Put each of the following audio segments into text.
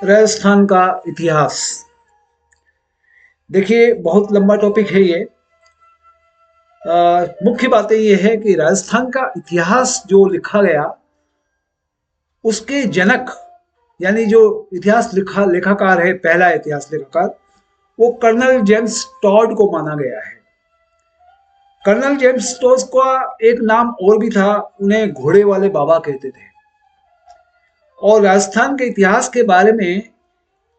राजस्थान का इतिहास। देखिए, बहुत लंबा टॉपिक है ये। मुख्य बातें ये है कि राजस्थान का इतिहास जो लिखा गया, उसके जनक यानी जो इतिहास लेखाकार है, पहला इतिहास लेखाकार, वो कर्नल जेम्स टॉड को माना गया है। कर्नल जेम्स टॉड का एक नाम और भी था, उन्हें घोड़े वाले बाबा कहते थे। और राजस्थान के इतिहास के बारे में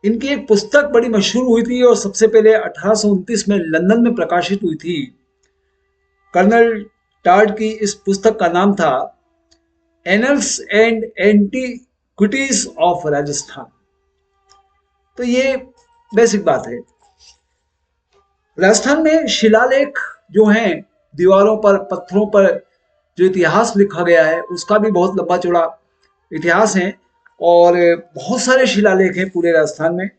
इनकी एक पुस्तक बड़ी मशहूर हुई थी और सबसे पहले 1829 में लंदन में प्रकाशित हुई थी। कर्नल टार्ड की इस पुस्तक का नाम था annuls and antiquities of Rajasthan. तो ये बेसिक बात है। राजस्थान में शिलालेख जो हैं, दीवारों पर, पत्थरों पर जो इतिहास लिखा गया है, उसका भी बहुत लंबा चौड़ा इतिहास है और बहुत सारे शिलालेख हैं पूरे राजस्थान में।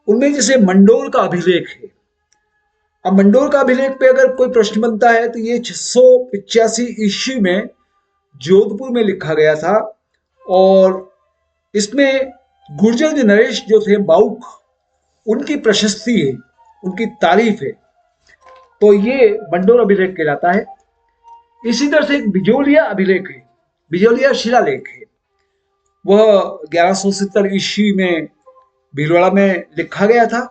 उनमें जैसे मंडोर का अभिलेख है। अब मंडोर का अभिलेख पे अगर कोई प्रश्न बनता है तो ये 685 ईस्वी में जोधपुर में लिखा गया था और इसमें गुर्जर जी नरेश जो थे बाउक, उनकी प्रशस्ति है, उनकी तारीफ है। तो ये मंडोर अभिलेख कहलाता है। इसी तरह से एक बिजोलिया अभिलेख है, बिजोलिया शिलालेख है। वह 1170 ईस्वी में भीलवाड़ा में लिखा गया था।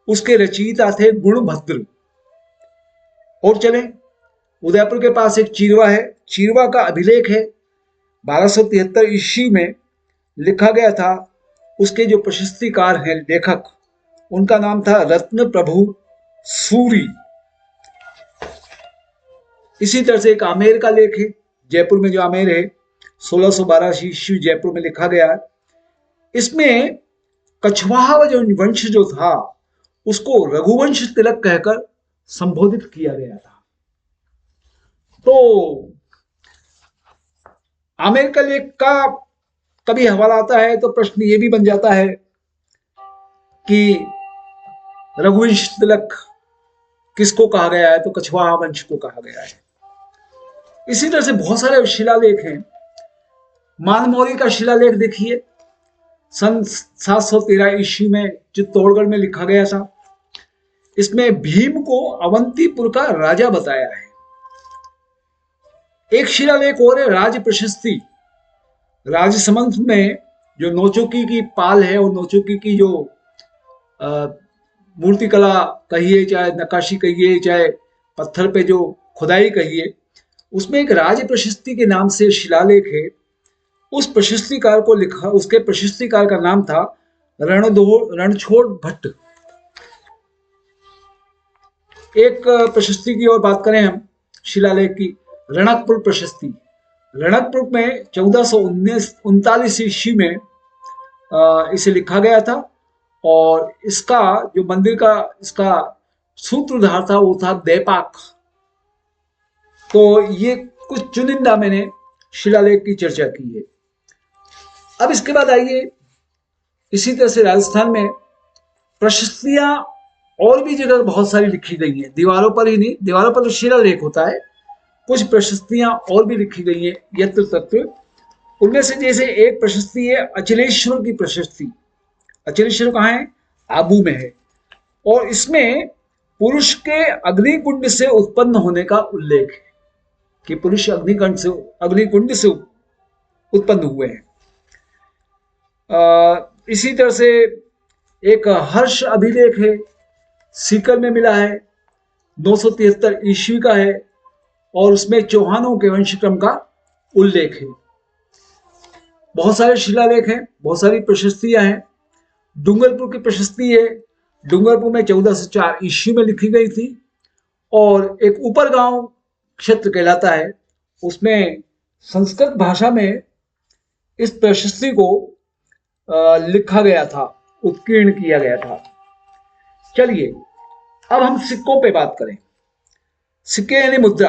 उसके रचयिता थे गुणभद्र। और चले, उदयपुर के पास एक चीरवा है, चीरवा का अभिलेख है, 1273 ईस्वी में लिखा गया था। उसके जो प्रशस्तिकार हैं, लेखक, उनका नाम था रत्न प्रभु सूरी। इसी तरह से एक आमेर का लेख है, जयपुर में जो आमेर है, 1612 ईस्वी जयपुर में लिखा गया है। इसमें कछवाहा जो वंश जो था, उसको रघुवंश तिलक कहकर संबोधित किया गया था। तो आमेर का लेख का कभी हवाला आता है तो प्रश्न ये भी बन जाता है कि रघुवंश तिलक किसको कहा गया है, तो कछवाहा वंश को कहा गया है। इसी तरह से बहुत सारे शिलालेख हैं। मानमौरी का शिलालेख देखिए, सन 713 ईस्वी में चित्तौड़गढ़ में लिखा गया था। इसमें भीम को अवंतीपुर का राजा बताया है। एक शिलालेख और है, राज प्रशस्ति। राजसमंद में जो नौचौकी की पाल है और नौचौकी की जो मूर्ति कला कहिए, चाहे नक्काशी कहिए, चाहे पत्थर पे जो खुदाई कहिए, उसमें एक राज प्रशस्ति के नाम से शिलालेख है। उस प्रशस्तिकार को लिखा, उसके प्रशस्तिकार का नाम था रणछोड़ भट्ट। एक प्रशस्ति की और बात करें हम, शिलालेख की, रणकपुर प्रशस्ति। रणकपुर में 1439 ईस्वी में इसे लिखा गया था और इसका जो मंदिर का इसका सूत्रधार था वो था देपाक। तो ये कुछ चुनिंदा मैंने शिलालेख की चर्चा की है। अब इसके बाद आइए, इसी तरह से राजस्थान में प्रशस्तियां और भी जगह बहुत सारी लिखी गई हैं, दीवारों पर ही नहीं, दीवारों पर तो शिलालेख होता है, कुछ प्रशस्तियां और भी लिखी गई हैं यत्र तत्र। उनमें से जैसे एक प्रशस्ति है अचलेश्वर की प्रशस्ति। अचलेश्वर कहाँ है? आबू में है। और इसमें पुरुष के अग्निकुंड से उत्पन्न होने का उल्लेख है कि पुरुष अग्निकुंड से उत्पन्न हुए हैं। इसी तरह से एक हर्ष अभिलेख है, सीकर में मिला है, 973 ईस्वी का है और उसमें चौहानों के वंशक्रम का उल्लेख है। बहुत सारे शिलालेख हैं, बहुत सारी प्रशस्तियां हैं। डूंगरपुर की प्रशस्ति है, डूंगरपुर में 1404 ईस्वी में लिखी गई थी और एक ऊपर गांव क्षेत्र कहलाता है, उसमें संस्कृत भाषा में इस प्रशस्ति को लिखा गया था, उत्कीर्ण किया गया था। चलिए, अब हम सिक्कों पे बात करें। सिक्के यानी मुद्रा।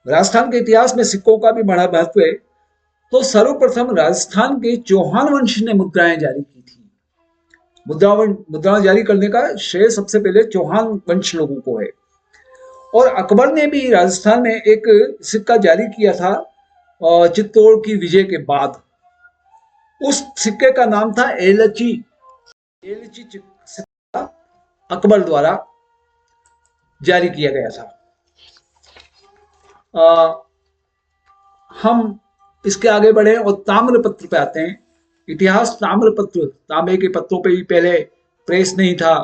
राजस्थान के इतिहास में सिक्कों का भी बड़ा महत्व है। तो सर्वप्रथम राजस्थान के चौहान वंश ने मुद्राएं जारी की थी। मुद्रा जारी करने का श्रेय सबसे पहले चौहान वंश लोगों को है। और अकबर ने भी राजस्थान में एक सिक्का जारी किया था चित्तौड़ की विजय के बाद। उस सिक्के का नाम था एलची। एलची सिक्का अकबर द्वारा जारी किया गया था। हम इसके आगे बढ़े और ताम्र पत्र पे आते हैं। इतिहास ताम्र पत्र, तांबे के पत्रों पे ही पहले प्रेस नहीं था,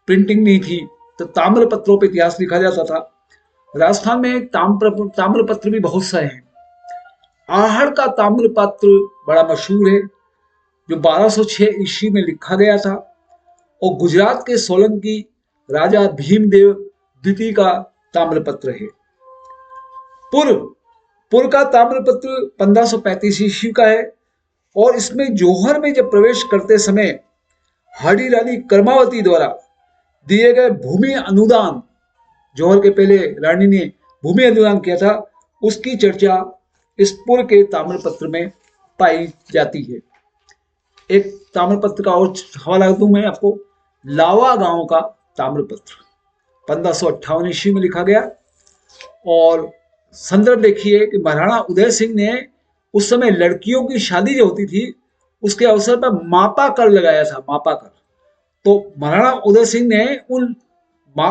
प्रिंटिंग नहीं थी, तो ताम्र पत्रों पे इतिहास लिखा जाता था। राजस्थान में ताम्र पत्र भी बहुत सारे हैं। आहड़ का ताम्र पत्र बड़ा मशहूर है, जो 1206 ईस्वी में लिखा गया था, और गुजरात के सोलंकी राजा भीमदेव द्वितीय का ताम्रपत्र है। पुर का ताम्रपत्र 1535 ईस्वी का है, और इसमें जौहर में जब प्रवेश करते समय हाड़ी रानी कर्मावती द्वारा दिए गए भूमि अनुदान, जौहर के पहले रानी ने भूमि अनुदान किया था, उसकी चर्चा इस पुर के ताम्रपत्र में पाई जाती है। एक ताम्रपत्र का और हवाला दूं मैं आपको, लावा गांव का ताम्रपत्र 1558 ईस्वी में लिखा गया, और संदर्भ देखिए कि महाराणा उदय सिंह ने उस समय लड़कियों की शादी जो होती थी उसके अवसर पर मापा कर लगाया था, मापा कर। तो महाराणा उदय सिंह ने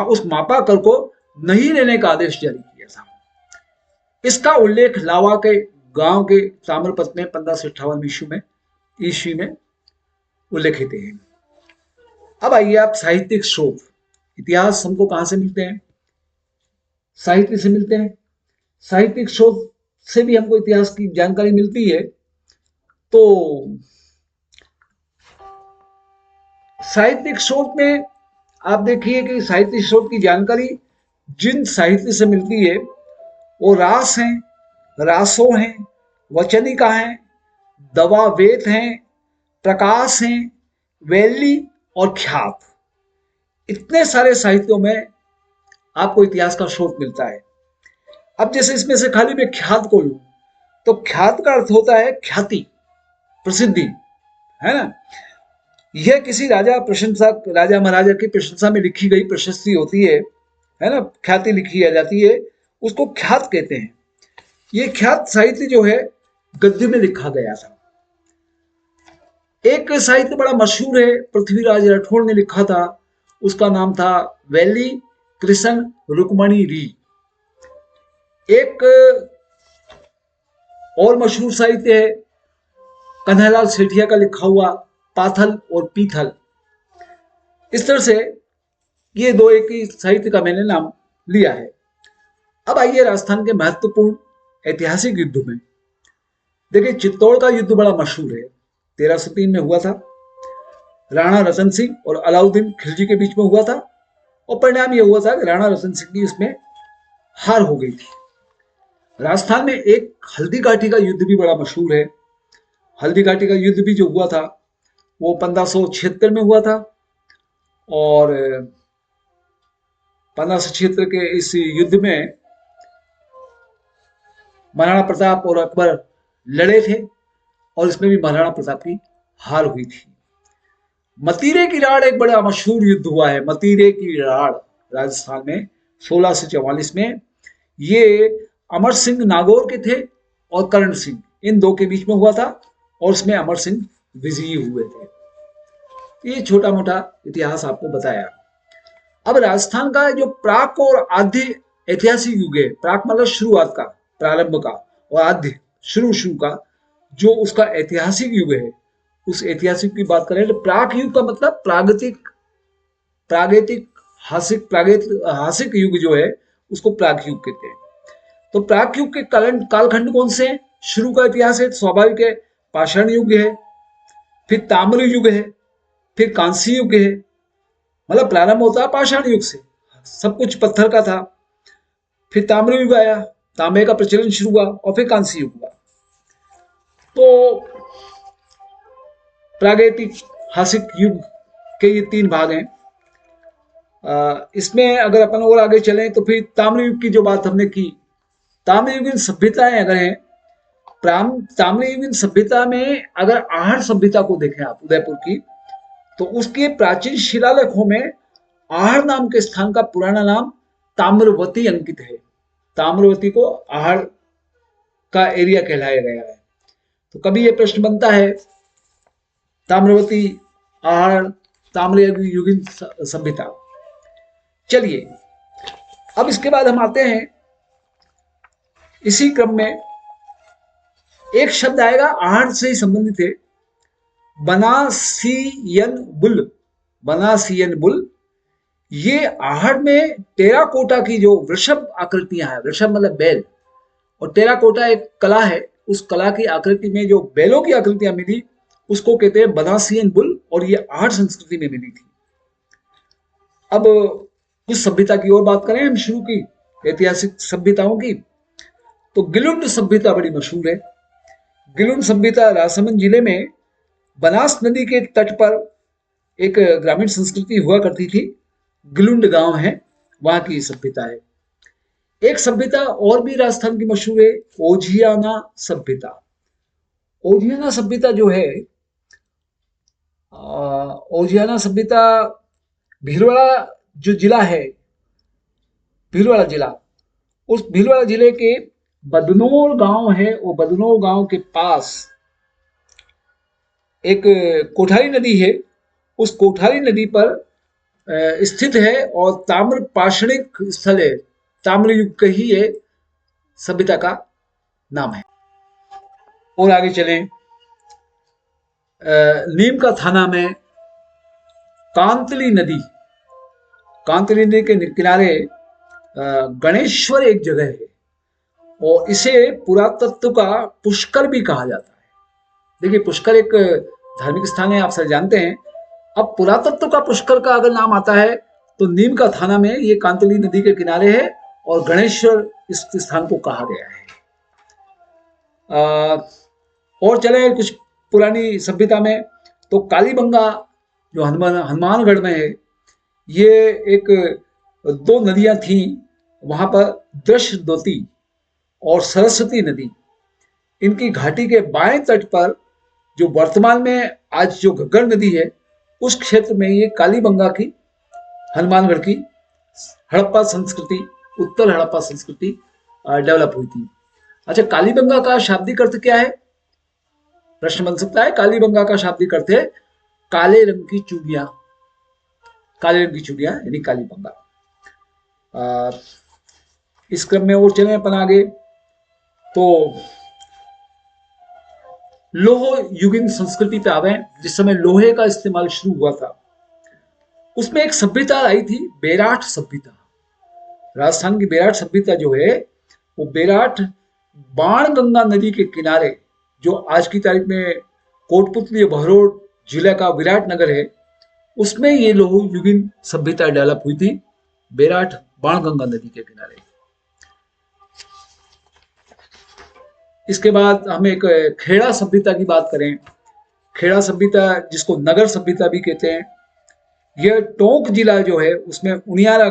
उस मापा कर को नहीं लेने का आदेश जारी किया था। इसका उल्लेख लावा के गांव के ताम्रपत्र में 1558 ईस्वी में उल्लेखित है। अब आइए आप साहित्यिक स्रोत। इतिहास हमको कहां से मिलते हैं? साहित्य से मिलते हैं। साहित्यिक स्रोत से भी हमको इतिहास की जानकारी मिलती है। तो साहित्यिक स्रोत में आप देखिए कि साहित्यिक स्रोत की जानकारी जिन साहित्य से मिलती है वो रास हैं, रासों हैं, वचनिका हैं, दवावेत हैं, प्रकाश हैं, वैली और ख्यात। इतने सारे साहित्यों में आपको इतिहास का स्रोत मिलता है। अब जैसे इसमें से खाली मैं ख्यात को लूं तो ख्यात का अर्थ होता है ख्याति, प्रसिद्धि, है ना। यह किसी राजा महाराजा की प्रशंसा में लिखी गई प्रशस्ति होती है ना, ख्याति लिखी जाती है, उसको ख्यात कहते हैं। ये ख्यात साहित्य जो है गद्य में लिखा गया था। एक साहित्य बड़ा मशहूर है, पृथ्वीराज राठौड़ ने लिखा था, उसका नाम था वैली कृष्ण रुक्मणी री। एक और मशहूर साहित्य है कन्हैयालाल सेठिया का लिखा हुआ पाथल और पीथल। इस तरह से ये दो एक ही साहित्य का मैंने नाम लिया है। अब आइए राजस्थान के महत्वपूर्ण ऐतिहासिक युद्ध में। देखिए, चित्तौड़ का युद्ध बड़ा मशहूर है, 1303 में हुआ था। राणा रतन सिंह और अलाउद्दीन खिलजी के बीच में हुआ था, और परिणाम यह हुआ था कि राणा रतन सिंह की इसमें हार हो गई थी। राजस्थान में एक हल्दी घाटी का युद्ध भी बड़ा मशहूर है। हल्दी घाटी का युद्ध भी जो हुआ था वो 1576 में हुआ था, और 1576 के इस युद्ध में महाराणा प्रताप और अकबर लड़े थे, और इसमें भी महाराणा प्रताप की हार हुई थी। मतीरे की राड़ एक बड़ा मशहूर युद्ध हुआ है। मतीरे की राड़ राजस्थान में 1644 में, ये अमर सिंह नागौर के थे और करण सिंह, इन दो के बीच में हुआ था, और उसमें अमर सिंह विजयी हुए थे। ये छोटा मोटा इतिहास आपको बताया। अब राजस्थान का जो प्राक और आद्य ऐतिहासिक युग है, प्राक मतलब शुरुआत का, प्रारंभ का, और आद्य शुरू का जो उसका ऐतिहासिक युग है, उस ऐतिहासिक की बात करें तो प्राक युग का मतलब हासिक युग जो है उसको प्राक युग कहते हैं। तो प्राक युग के कालखंड कौन से हैं? शुरू का इतिहास है, स्वाभाविक है, पाषाण युग है, फिर ताम्र युग है, फिर कांस्य युग है, मतलब प्रारंभ होता है पाषाण युग से, सब कुछ पत्थर का था। फिर ताम्र युग आया, तांबे का प्रचलन शुरू हुआ, और फिर कांस्य युग हुआ। तो प्रागैतिहासिक युग के ये तीन भाग हैं। इसमें अगर अपन और आगे चलें तो फिर ताम्र युग की जो बात हमने की, ताम्रयुगीन सभ्यताएं अगर हैं, ताम्रयुगीन सभ्यता में अगर आहड़ सभ्यता को देखें आप उदयपुर की, तो उसके प्राचीन शिलालेखों में आहड़ नाम के स्थान का पुराना नाम ताम्रवती अंकित है। ताम्रवती को आहड़ का एरिया कहलाया गया है। तो कभी ये प्रश्न बनता है ताम्रवती, आहड़, ताम्रयुगीन सभ्यता। चलिए अब इसके बाद हम आते हैं, इसी क्रम में एक शब्द आएगा आहड़ से ही संबंधित है, बनासियन बुल। बनासियन बुल, ये आहड़ में टेराकोटा की जो वृषभ आकृतियां हैं, वृषभ मतलब बैल, और टेराकोटा एक कला है, उस कला की आकृति में जो बैलों की आकृतियां मिली उसको कहते हैं बनासियन बुल, और ये आहड़ संस्कृति में मिली थी। अब कुछ सभ्यता की और बात करें हम शुरू की, ऐतिहासिक सभ्यताओं की, तो गिलुंड सभ्यता बड़ी मशहूर है। गिलुंड सभ्यता राजसमंद जिले में बनास नदी के तट पर एक ग्रामीण संस्कृति हुआ करती थी। गिलुंड गांव है, वहां की सभ्यता है। एक सभ्यता और भी राजस्थान की मशहूर है, ओझियाना सभ्यता। ओझियाना सभ्यता जो है, ओझियाना सभ्यता भीलवाड़ा जो जिला है, भीलवाड़ा जिला, उस भीलवाड़ा जिले के बदनौर गांव है, वो बदनौर गांव के पास एक कोठारी नदी है, उस कोठारी नदी पर स्थित है, और ताम्र पाषाणिक स्थल है, ताम्र युग का ही ये सभ्यता का नाम है। और आगे चलें, नीम का थाना में कांतली नदी, कांतली नदी के किनारे गणेश्वर एक जगह है, और इसे पुरातत्व का पुष्कर भी कहा जाता है। देखिए पुष्कर एक धार्मिक स्थान है, आप सब जानते हैं। अब पुरातत्व का पुष्कर का अगर नाम आता है तो नीम का थाना में ये कांतली नदी के किनारे है, और गणेश्वर इस स्थान को कहा गया है। और चले कुछ पुरानी सभ्यता में, तो कालीबंगा जो हनुमानगढ़ में है, ये एक दो नदियां थी वहां पर, दृश्यद्वती और सरस्वती नदी। इनकी घाटी के बाएं तट पर जो वर्तमान में आज जो घग्गर नदी है, उस क्षेत्र में ये कालीबंगा की, हनुमानगढ़ की हड़प्पा संस्कृति, उत्तर हड़प्पा संस्कृति डेवलप हुई थी। अच्छा, कालीबंगा का शाब्दिक अर्थ क्या है? प्रश्न बन सकता है। कालीबंगा का शाब्दिक अर्थ है काले रंग की चूड़ियां, काले रंग की चूड़ियां यानी कालीबंगा। इस क्रम में और चले अपन आगे, तो लोह युगीन संस्कृति पे आवे। जिस समय लोहे का इस्तेमाल शुरू हुआ था, उसमें एक सभ्यता आई थी, बेराट सभ्यता। राजस्थान की बेराट सभ्यता जो है, वो बेराट बाणगंगा नदी के किनारे, जो आज की तारीख में कोटपुतली बहरोड जिले का विराट नगर है, उसमें ये लोह युगीन सभ्यता डेवलप हुई थी, बेराट बाणगंगा नदी के किनारे। इसके बाद हम एक खेड़ा सभ्यता की बात करें। खेड़ा सभ्यता, जिसको नगर सभ्यता भी कहते हैं, यह टोंक जिला जो है उसमें उनियारा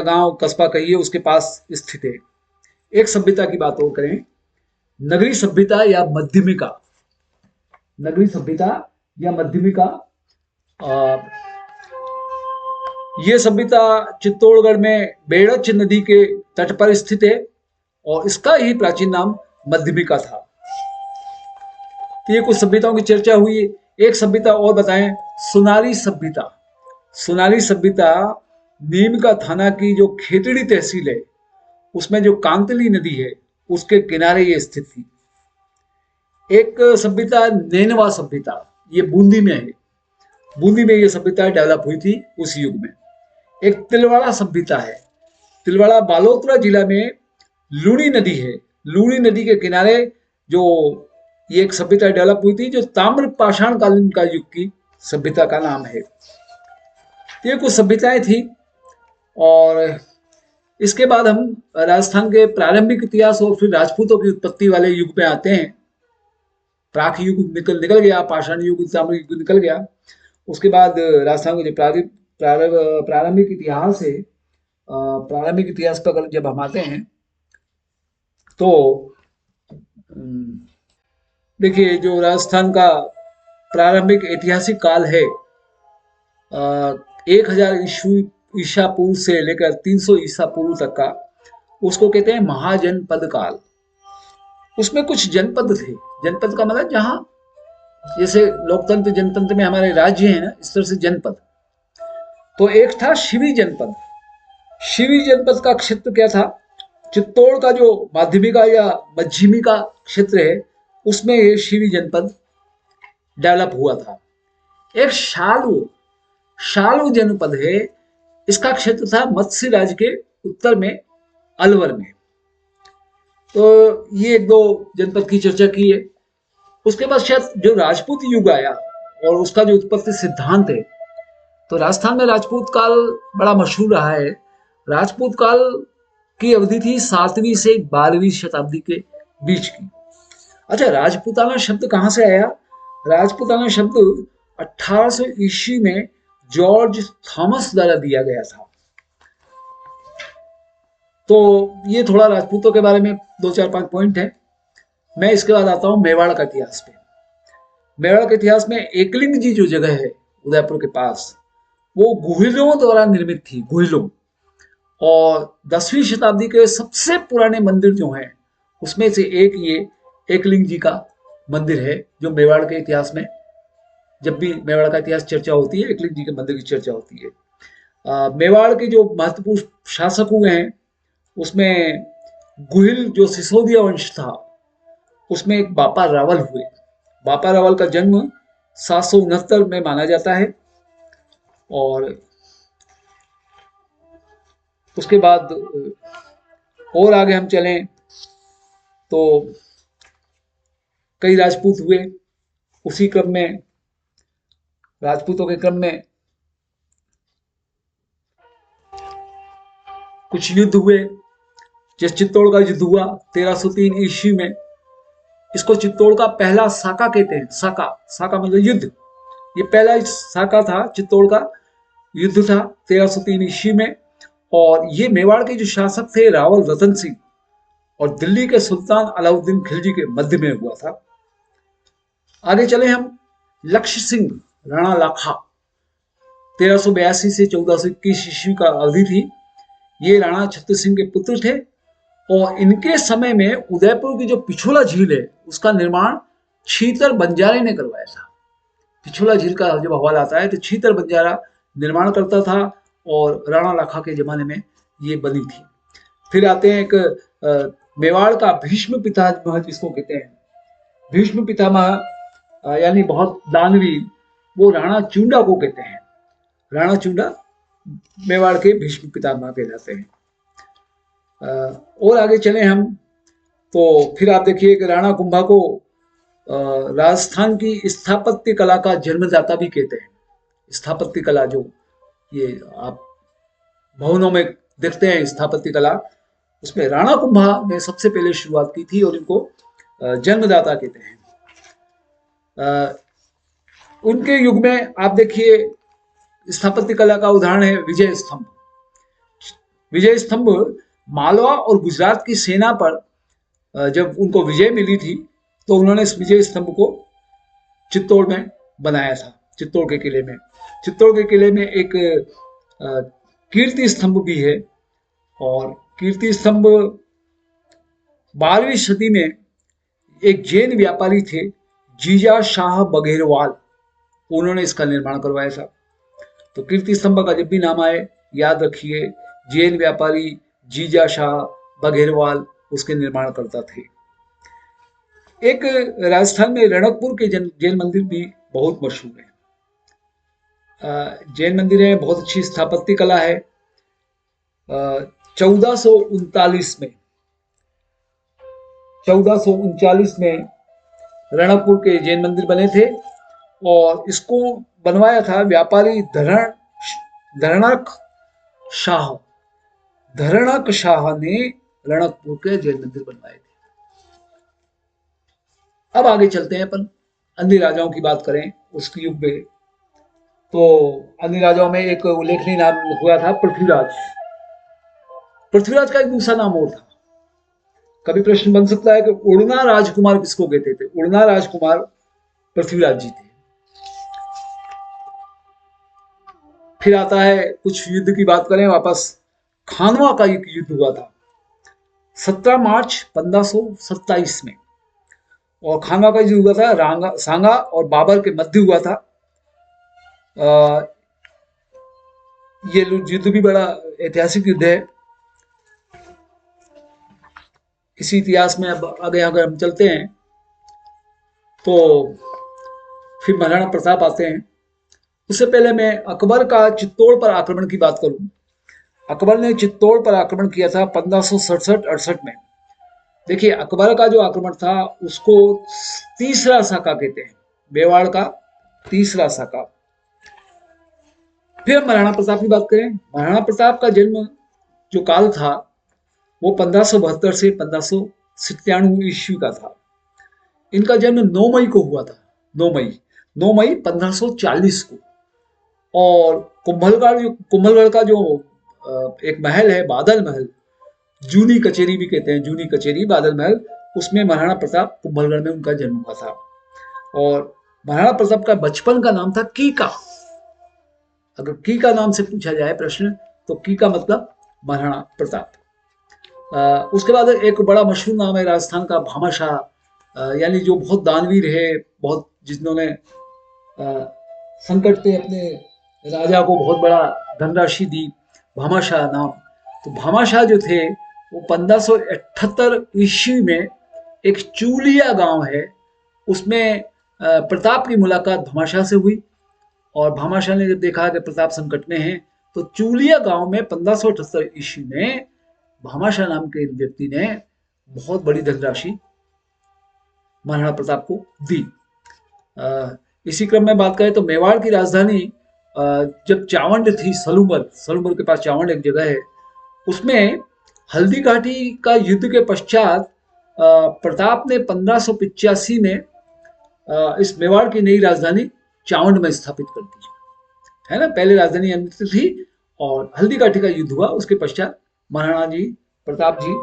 गांव कस्बा कहिए, उसके पास स्थित है। एक सभ्यता की बात और करें, नगरी सभ्यता या मध्यमिका। नगरी सभ्यता या मध्यमिका, यह सभ्यता चित्तौड़गढ़ में बेड़च नदी के तट पर स्थित है, और इसका ही प्राचीन नाम मध्यमिका था। तो ये कुछ सभ्यताओं की चर्चा हुई। एक सभ्यता और बताएं, सुनारी सभ्यता। सुनारी सभ्यता नीम का थाना की जो खेतड़ी तहसील है, उसमें जो कांतली नदी है उसके किनारे ये स्थित थी। एक सभ्यता नैनवा सभ्यता, ये बूंदी में है। बूंदी में ये सभ्यता डेवलप हुई थी उस युग में। एक तिलवाड़ा सभ्यता है। तिलवाड़ा बालोतरा जिला में लूणी नदी है। लूणी नदी के किनारे जो ये एक सभ्यता डेवलप हुई थी, जो ताम्र पाषाण कालीन का युग की सभ्यता का नाम है। ये कुछ सभ्यताएं थी। और इसके बाद हम राजस्थान के प्रारंभिक इतिहास और फिर राजपूतों की उत्पत्ति वाले युग में आते हैं। प्राक युग निकल गया, पाषाण युग, ताम्र युग निकल गया। उसके बाद राजस्थान के जो प्रारंभिक इतिहास है, प्रारंभिक इतिहास पर जब हम आते हैं तो देखिए, जो राजस्थान का प्रारंभिक ऐतिहासिक काल है, 1000 ईसा पूर्व से लेकर 300 ईसा पूर्व तक का, उसको कहते हैं महाजनपद काल। उसमें कुछ जनपद थे। जनपद का मतलब जहां, जैसे लोकतंत्र जनतंत्र में हमारे राज्य हैं ना, इस तरह से जनपद। तो एक था शिवी जनपद। शिवी जनपद का क्षेत्र क्या था, चित्तौड़ का जो माध्यमिका या मध्यमिका क्षेत्र है, उसमें ये शिवी जनपद डेवलप हुआ था। एक शालू, शालू जनपद है, इसका क्षेत्र था मत्स्य राज्य के उत्तर में, अलवर में। तो ये एक दो जनपद की चर्चा की है। उसके बाद शायद जो राजपूत युग आया और उसका जो उत्पत्ति सिद्धांत है, तो राजस्थान में राजपूत काल बड़ा मशहूर रहा है। राजपूत काल की अवधि थी 7वीं से 12वीं शताब्दी के बीच की। अच्छा, राजपूताना शब्द कहाँ से आया? राजपूताना शब्द 1800 ईस्वी में जॉर्ज थॉमस द्वारा दिया गया था। तो ये थोड़ा राजपूतों के बारे में 2-4-5 पॉइंट है। मैं इसके बाद आता हूँ मेवाड़ का इतिहास पे। मेवाड़ के इतिहास में एकलिंग जी जो जगह है उदयपुर के पास, वो गुहिलों द्वारा निर्मित थी, गुहिलों। और 10वीं शताब्दी के सबसे पुराने मंदिर जो हैं उसमें से एक ये एकलिंग जी का मंदिर है, जो मेवाड़ के इतिहास में, जब भी मेवाड़ का इतिहास चर्चा होती है, एकलिंग जी के मंदिर की चर्चा होती है। मेवाड़ के जो महत्वपूर्ण शासक हुए हैं उसमें गुहिल जो सिसोदिया वंश था, उसमें एक बापा रावल हुए। बापा रावल का जन्म 769 में माना जाता है। और उसके बाद और आगे हम चलें तो कई राजपूत हुए। उसी क्रम में, राजपूतों के क्रम में कुछ युद्ध हुए। जैसे चित्तौड़ का युद्ध हुआ 1303 ईस्वी में। इसको चित्तौड़ का पहला साका कहते हैं। साका, साका मतलब युद्ध। ये पहला साका था, चित्तौड़ का युद्ध था 1303 ईस्वी में। और ये मेवाड़ के जो शासक थे रावल रतन सिंह और दिल्ली के सुल्तान अलाउद्दीन खिलजी के मध्य में हुआ था। आगे चले हम, लक्ष्य सिंह राणा लाखा 1382 से 1421 ईस्वी का अवधि थी। ये राणा छत्र सिंह के पुत्र थे और इनके समय में उदयपुर की जो पिछोला झील है उसका निर्माण छीतर बंजारे ने करवाया था। पिछोला झील का जब हवाला आता है तो छीतर बंजारा निर्माण करता था और राणा लाखा के जमाने में ये बनी थी। फिर आते हैं एक मेवाड़ का भीष्म पितामह जिसको कहते हैं, भीष्म पितामह यानी बहुत दानवी, वो राणा चुंडा को कहते हैं। राणा चुंडा मेवाड़ के भीष्म पितामह कहलाते हैं। और आगे चले हम तो फिर आप देखिए कि राणा कुंभा को राजस्थान की स्थापत्य कला का जन्मदाता भी कहते हैं। स्थापत्य कला, जो ये आप भवनों में देखते हैं स्थापत्य कला, उसमें राणा कुंभा ने सबसे पहले शुरुआत की थी और इनको जन्मदाता कहते हैं। उनके युग में आप देखिए स्थापत्य कला का उदाहरण है विजय स्तंभ। विजय स्तंभ मालवा और गुजरात की सेना पर जब उनको विजय मिली थी तो उन्होंने इस विजय स्तंभ को चित्तौड़ में बनाया था। चित्तौड़ के किले में, चित्तौड़ के किले में एक कीर्ति स्तंभ भी है। और कीर्ति स्तंभ 12वीं सदी में एक जैन व्यापारी थे जीजा शाह बघेरवाल, उन्होंने इसका निर्माण करवाया था। तो कीर्ति स्तंभ का जब भी नाम आए याद रखिए, जैन व्यापारी जीजा शाह बघेरवाल उसके निर्माण करता थे। एक राजस्थान में रणकपुर के जैन मंदिर भी बहुत मशहूर है। जैन मंदिर है, बहुत अच्छी स्थापत्य कला है। 1439 में रणकपुर के जैन मंदिर बने थे और इसको बनवाया था व्यापारी धरणक शाह ने रणकपुर के जैन मंदिर बनवाए थे। अब आगे चलते हैं अपन, अन्य राजाओं की बात करें उसके युग में, तो अन्य राजाओं में एक उल्लेखनीय नाम हुआ था पृथ्वीराज। पृथ्वीराज का एक दूसरा नाम और था। कभी प्रश्न बन सकता है कि उड़ना राजकुमार किसको कहते थे? उड़ना राजकुमार पृथ्वीराज जी थे। फिर आता है कुछ युद्ध की बात करें वापस, खानवा का एक युद्ध हुआ था 17 मार्च 1527 में। और खांगा का युद्ध हुआ था सांगा और बाबर के मध्य हुआ था। ये युद्ध भी बड़ा ऐतिहासिक युद्ध है। इसी इतिहास में अब आगे अगर हम चलते हैं तो फिर महाराणा प्रताप आते हैं। उससे पहले मैं अकबर का चित्तौड़ पर आक्रमण की बात करूं। अकबर ने चित्तौड़ पर आक्रमण किया था 1567-68 में। देखिए, अकबर का जो आक्रमण था उसको तीसरा साका कहते हैं, मेवाड़ का तीसरा साका। फिर महाराणा प्रताप की बात करें। महाराणा प्रताप का जन्म जो काल था वो 1572 से 1597 ईस्वी का था। इनका जन्म 9 मई को हुआ था। 9 मई 1540 को। और कुंभलगढ़ का जो एक महल है, बादल महल, जूनी कचेरी भी कहते हैं, जूनी कचेरी बादल महल, उसमें महाराणा प्रताप कुंभलगढ़ में उनका जन्म हुआ था। और महाराणा प्रताप का बचपन का नाम था कीका। अगर कीका नाम से पूछा जाए प्रश्न तो कीका मतलब महाराणा प्रताप। उसके बाद एक बड़ा मशहूर नाम है राजस्थान का, भामाशाह, यानी जो बहुत दानवीर है, बहुत जिन्होंने संकट पे अपने राजा को बहुत बड़ा धनराशि दी, भामाशाह नाम। तो भामाशाह जो थे वो 1578 ईस्वी में एक चूलिया गांव है, उसमें प्रताप की मुलाकात भामाशाह से हुई। और भामाशाह ने जब देखा कि प्रताप संकट में है तो चूलिया गांव में 1578 ईस्वी में भामाशाह नाम के व्यक्ति ने बहुत बड़ी धनराशि महाराणा प्रताप को दी। इसी क्रम में बात करें तो मेवाड़ की राजधानी जब चावंड थी, सलूमल के पास चावंड एक जगह है, उसमें हल्दी घाटी का युद्ध के पश्चात प्रताप ने 1585 में इस मेवाड़ की नई राजधानी चावंड में स्थापित कर दी, है ना। पहले राजधानी अमृतसर थी और हल्दी घाटी का युद्ध हुआ, उसके पश्चात महाराणा जी प्रताप जी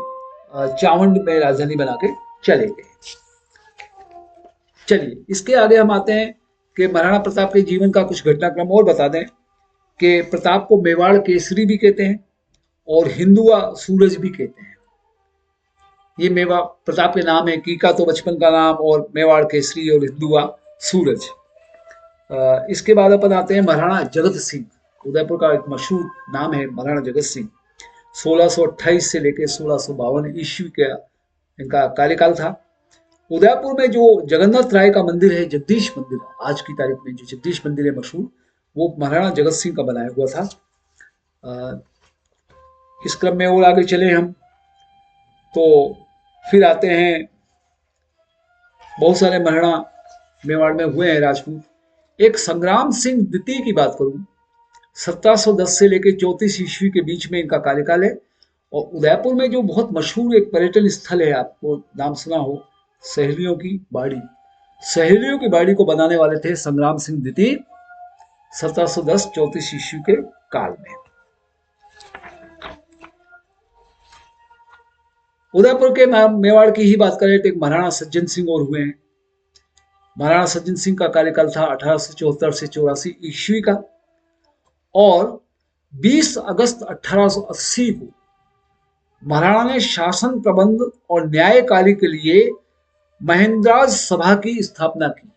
चावंड में राजधानी बना के चले गए। चलिए, इसके आगे हम आते हैं कि महाराणा प्रताप के जीवन का कुछ घटनाक्रम और बता दें कि प्रताप को मेवाड़ केसरी भी कहते हैं और हिंदुआ सूरज भी कहते हैं। ये मेवा प्रताप के नाम है, कीका तो बचपन का नाम, और मेवाड़ केसरी और हिंदुआ सूरज। इसके बाद अपन आते हैं महाराणा जगत सिंह। उदयपुर का एक मशहूर नाम है महाराणा जगत सिंह। 1628 से लेकर 1652 ईस्वी का इनका कार्यकाल था। उदयपुर में जो जगन्नाथ राय का मंदिर है, जगदीश मंदिर, आज की तारीख में जो जगदीश मंदिर है मशहूर, वो महाराणा जगत सिंह का बनाया हुआ था। इस क्रम में और आगे चले हम तो फिर आते हैं, बहुत सारे महाराणा मेवाड़ में हुए हैं राजपूत। एक संग्राम सिंह द्वितीय की बात करूं, 1710 से लेकर 34 ईस्वी के बीच में इनका कार्यकाल है। और उदयपुर में जो बहुत मशहूर एक पर्यटन स्थल है, आपको नाम सुना हो, सहेलियों की बाड़ी। सहेलियों की बाड़ी को बनाने वाले थे संग्राम सिंह द्वितीय, 1710 34 ईस्वी के काल में। उदयपुर के मेवाड़ की ही बात करें तो एक महाराणा सज्जन सिंह और हुए हैं। महाराणा सज्जन सिंह का कार्यकाल था 1874 से 84 ईस्वी का। और 20 अगस्त 1880 को महाराणा ने शासन प्रबंध और न्यायकाली के लिए महेंद्राज सभा की स्थापना की।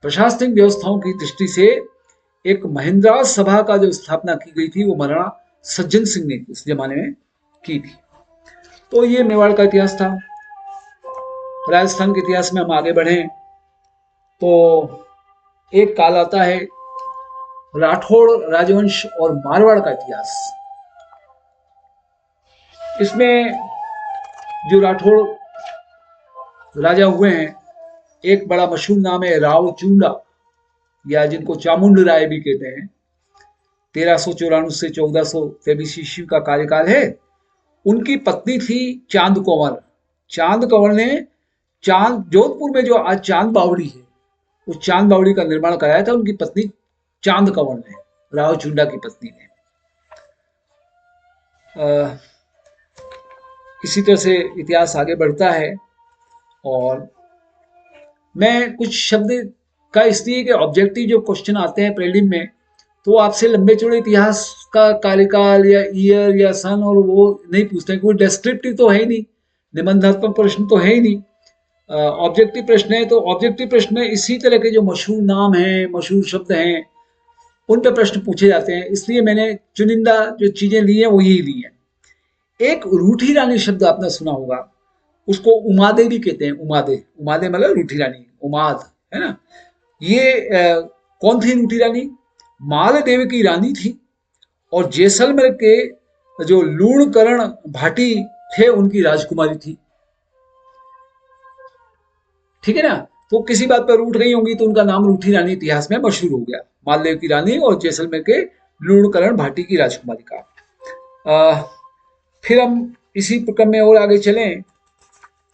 प्रशासनिक व्यवस्थाओं की दृष्टि से एक महेंद्राज सभा का जो स्थापना की गई थी वो महाराणा सज्जन सिंह ने उस जमाने में की थी। तो ये मेवाड़ का इतिहास था। राजस्थान के इतिहास में हम आगे बढ़ें तो एक काल आता है राठौड़ राजवंश और मारवाड़ का इतिहास। इसमें जो राठौड़ राजा हुए हैं, एक बड़ा मशहूर नाम है राव चूंडा, या जिनको चामुंड राय भी कहते हैं। 1394 से 1423 ईस्वी का कार्यकाल है। उनकी पत्नी थी चांद कंवर। चांद कंवर ने जोधपुर में जो आज चांद बावड़ी है, उस चांद बावड़ी का निर्माण कराया था उनकी पत्नी चांद कंवर ने, राव चूंडा की पत्नी ने। इसी तरह से इतिहास आगे बढ़ता है। और मैं कुछ शब्द का इसलिए कि ऑब्जेक्टिव जो क्वेश्चन आते हैं प्रीलिम में, तो आपसे लंबे चौड़े इतिहास का कार्यकाल या ईयर या सन और वो नहीं पूछते हैं, कोई डेस्क्रिप्टिव तो है ही नहीं, निबंधात्मक प्रश्न तो है ही नहीं। ऑब्जेक्टिव प्रश्न है, तो ऑब्जेक्टिव प्रश्न में इसी तरह के जो मशहूर नाम हैं, मशहूर शब्द हैं, उन पे प्रश्न पूछे जाते हैं। इसलिए मैंने चुनिंदा जो चीजें ली हैं वो यही ली हैं। एक रूठी रानी शब्द आपने सुना होगा, उसको उमादे भी कहते हैं। उमादे, उमादे मतलब रूठी रानी, उमाद, है ना। ये कौन थी रूठी रानी? मालदेव की रानी थी, और जैसलमेर के जो लूणकरण भाटी थे उनकी राजकुमारी थी। ठीक है ना। तो किसी बात पर रूठ गई होंगी तो उनका नाम रूठी रानी इतिहास में मशहूर हो गया। मालदेव की रानी और जैसलमेर के लूणकरण भाटी की राजकुमारी का। फिर हम इसी क्रम में और आगे चलें